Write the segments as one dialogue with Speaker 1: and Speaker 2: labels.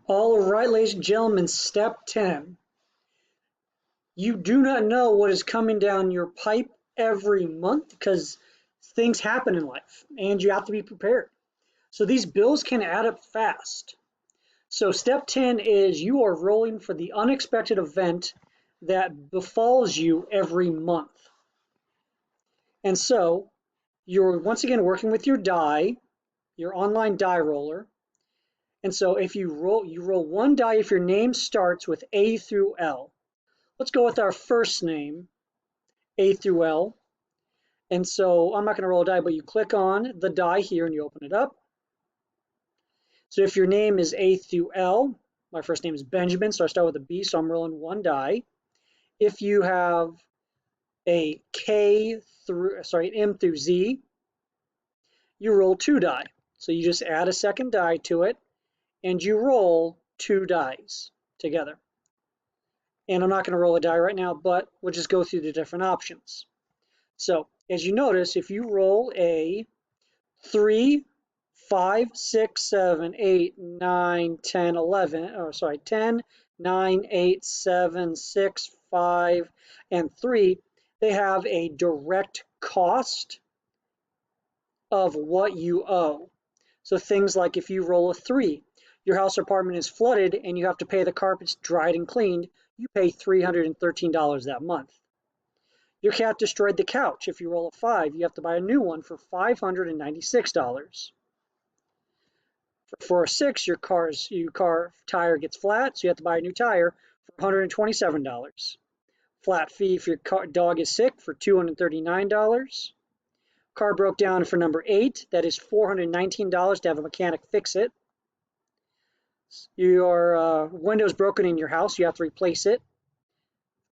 Speaker 1: All right, ladies and gentlemen, step 10. You do not know what is coming down your pipe every month because things happen in life and you have to be prepared. So these bills can add up fast. So step 10 is you are rolling for the unexpected event that befalls you every month. And so you're once again working with your die, your online die roller. And so if you roll one die if your name starts with A through L. Let's go with our first name, A through L. And so I'm not going to roll a die, but you click on the die here and you open it up. So if your name is A through L, my first name is Benjamin, so I start with a B, so I'm rolling one die. If you have a M through Z, you roll two die. So you just add a second die to it and you roll two dice together. And I'm not going to roll a die right now, but we'll just go through the different options. So as you notice, if you roll a 3, 5, 6, 7, 8, 9, 10, 11, or sorry, 10, 9, 8, 7, 6, 5, and 3, they have a direct cost of what you owe. So things like if you roll a 3, your house or apartment is flooded and you have to pay the carpets dried and cleaned, you pay $313 that month. Your cat destroyed the couch. If you roll a 5, you have to buy a new one for $596. For a 6, your car tire gets flat, so you have to buy a new tire for $127. Flat fee if your dog is sick for $239. Car broke down for number 8, that is $419 to have a mechanic fix it. Your window's broken in your house, you have to replace it,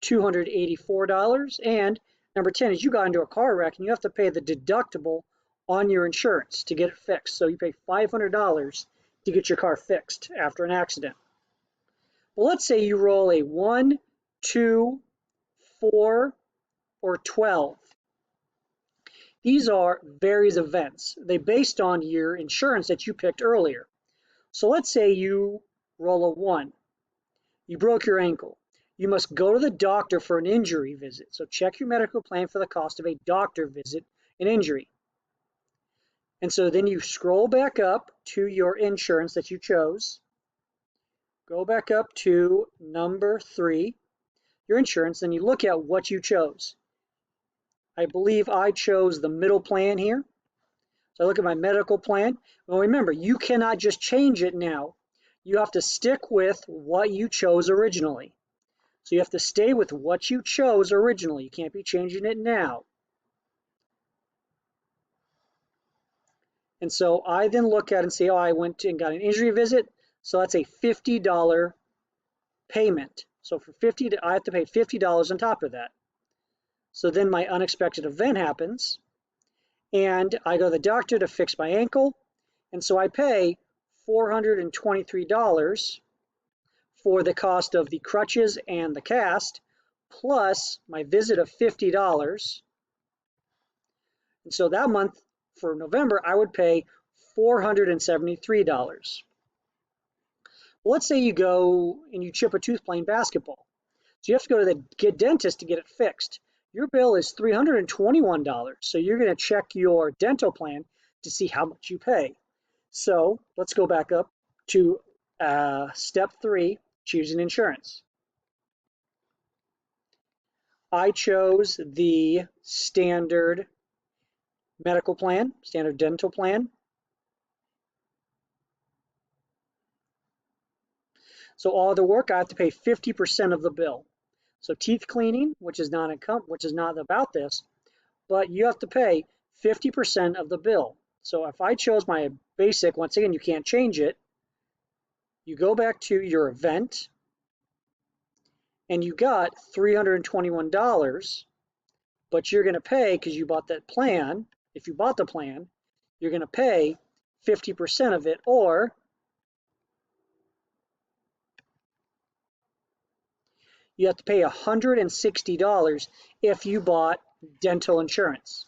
Speaker 1: $284. And number 10 is you got into a car wreck and you have to pay the deductible on your insurance to get it fixed. So you pay $500 to get your car fixed after an accident. Well, let's say you roll a 1, 2, 4, or 12. These are various events. They're based on your insurance that you picked earlier. So let's say you roll a 1. You broke your ankle. You must go to the doctor for an injury visit. So check your medical plan for the cost of a doctor visit and injury. And so then you scroll back up to your insurance that you chose. Go back up to number 3, your insurance, and you look at what you chose. I believe I chose the middle plan here. So I look at my medical plan. Well, remember, you cannot just change it now. You have to stick with what you chose originally. So you have to stay with what you chose originally. You can't be changing it now. And so I then look at it and say, oh, I went and got an injury visit. So that's a $50 payment. So for I have to pay $50 on top of that. So then my unexpected event happens and I go to the doctor to fix my ankle. And so I pay $423 for the cost of the crutches and the cast, plus my visit of $50. And so that month for November, I would pay $473. Well, let's say you go and you chip a tooth playing basketball. So you have to go to the dentist to get it fixed. Your bill is $321. So you're going to check your dental plan to see how much you pay. So let's go back up to step 3, choosing insurance. I chose the standard medical plan, standard dental plan. So all the work, I have to pay 50% of the bill. So teeth cleaning, which is not about this, but you have to pay 50% of the bill. So if I chose my basic, once again, you can't change it. You go back to your event and you got $321, but you're going to pay, because you bought that plan, if you bought the plan, you're going to pay 50% of it, or you have to pay $160 if you bought dental insurance.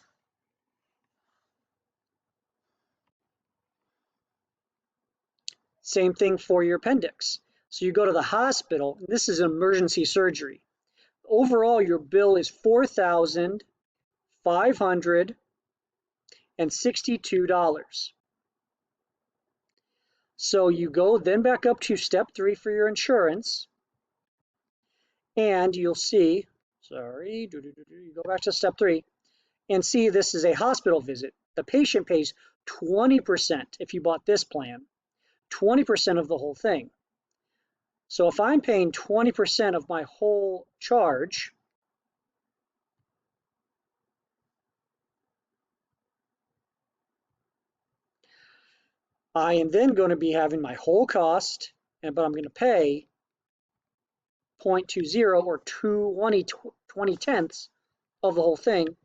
Speaker 1: Same thing for your appendix. So you go to the hospital, and this is an emergency surgery. Overall, your bill is $4,562. So you go then back up to step 3 for your insurance, and you'll see, you go back to step 3 and see this is a hospital visit. The patient pays 20% if you bought this plan, 20% of the whole thing. So if I'm paying 20% of my whole charge, I am then going to be having my whole cost, but I'm going to pay 0.20 or 20 tenths of the whole thing.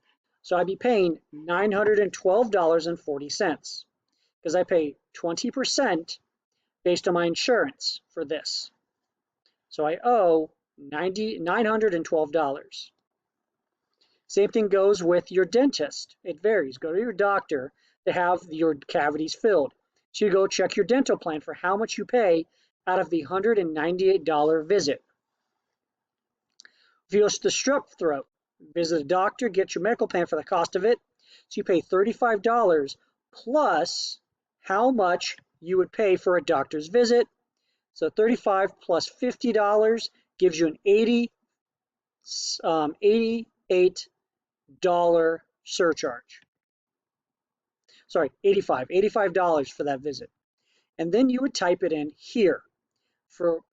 Speaker 1: So I'd be paying $912.40 because I pay 20% based on my insurance for this. So I owe $912. Same thing goes with your dentist. It varies. Go to your doctor to have your cavities filled. So you go check your dental plan for how much you pay out of the $198 visit. If you go to the strep throat, visit a doctor, get your medical plan for the cost of it. So you pay $35 plus how much you would pay for a doctor's visit. So $35 plus $50 gives you an $88 surcharge. Sorry, $85 for that visit. And then you would type it in here.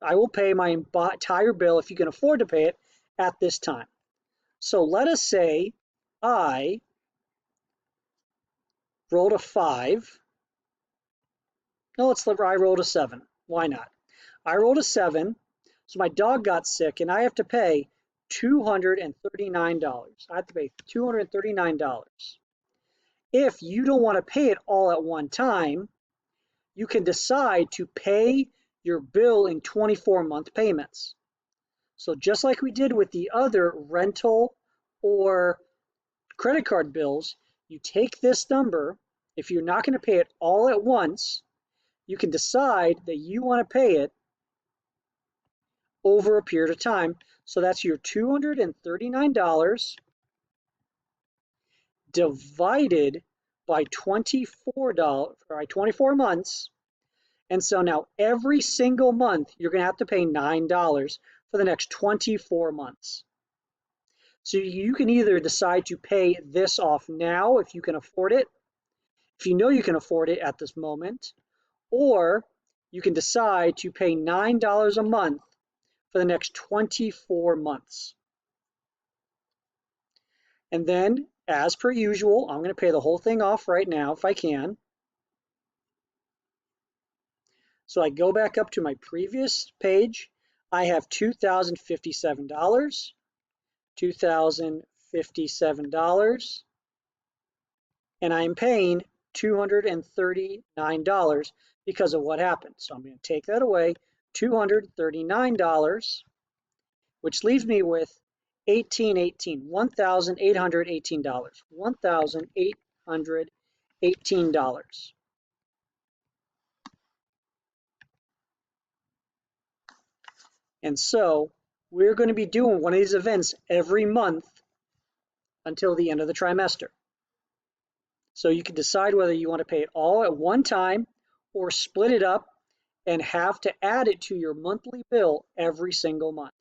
Speaker 1: I will pay my entire bill if you can afford to pay it at this time. So let us say I rolled a 5. No, I rolled a 7. Why not? I rolled a 7, so my dog got sick, and I have to pay $239. I have to pay $239. If you don't want to pay it all at one time, you can decide to pay your bill in 24-month payments. So just like we did with the other rental or credit card bills, you take this number. If you're not going to pay it all at once, you can decide that you want to pay it over a period of time. So that's your $239 divided by 24 months. And so now every single month, you're going to have to pay $9 for the next 24 months. So you can either decide to pay this off now if you can afford it, if you know you can afford it at this moment, or you can decide to pay $9 a month for the next 24 months. And then, as per usual, I'm going to pay the whole thing off right now if I can. So I go back up to my previous page. I have $2,057, $2,057, and I'm paying $239 because of what happened. So I'm going to take that away, $239, which leaves me with $1,818, $1,818. And so we're going to be doing one of these events every month until the end of the trimester. So you can decide whether you want to pay it all at one time or split it up and have to add it to your monthly bill every single month.